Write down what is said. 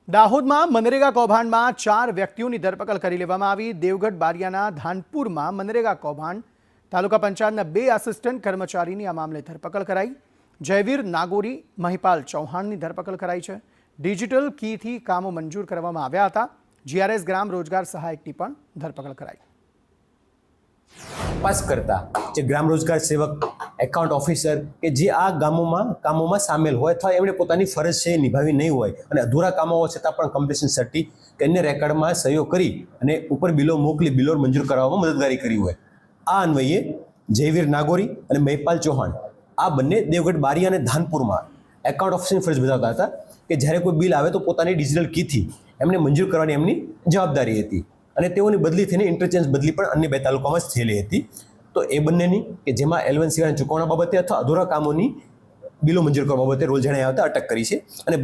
દાહોદમાં મનરેગા કૌભાંડમાં 4 વ્યક્તિઓની ધરપકડ કરી લેવામાં આવી। દેવગઢ બારિયાના ધાનપુરમાં મનરેગા કૌભાંડ તાલુકા પંચાયતના 2 આસિસ્ટન્ટ કર્મચારીની આ મામલે ધરપકડ કરાઈ। જયવીર નાગોરી, મહિપાલ ચૌહાણની ધરપકડ કરાઈ છે। ડિજિટલ કીથી કામો મંજૂર કરવામાં આવ્યા હતા। જીઆરએસ ગ્રામ રોજગાર સહાયકની પણ ધરપકડ કરાઈ। તપાસ કરતા જે ગ્રામ રોજગાર સેવક, એકાઉન્ટ ઓફિસર કે જે આ કામોમાં સામેલ હોય અથવા એમણે પોતાની ફરજ છે નિભાવી નહીં હોય અને અધૂરા કામો હોવા છતાં પણ કમ્પ્લીશન સર્ટી કે અન્ય રેકર્ડમાં સહીઓ કરી અને ઉપર બિલો મોકલી બિલો મંજૂર કરવામાં મદદગારી કરી હોય, આ અન્વયે જયવીર નાગોરી અને મહિપાલ ચૌહાણ આ બંને દેવગઢ બારિયા અને ધાનપુરમાં એકાઉન્ટ ઓફિસરની ફરજ બજાવતા હતા કે જ્યારે કોઈ બિલ આવે તો પોતાની ડિજિટલ કીથી એમને મંજૂર કરવાની એમની જવાબદારી હતી અને તેઓની બદલી થઈને ઇન્ટરચેન્જ બદલી પણ અન્ય 2 તાલુકામાં જ થયેલી હતી। તો એ બંનેની કે જેમાં L1 સિવાયના ચૂકવણા બાબતે અથવા અધૂરા કામોની બિલો મંજૂર કરવા બાબતે રોલ જણાયા હતા અટક કરી છે અને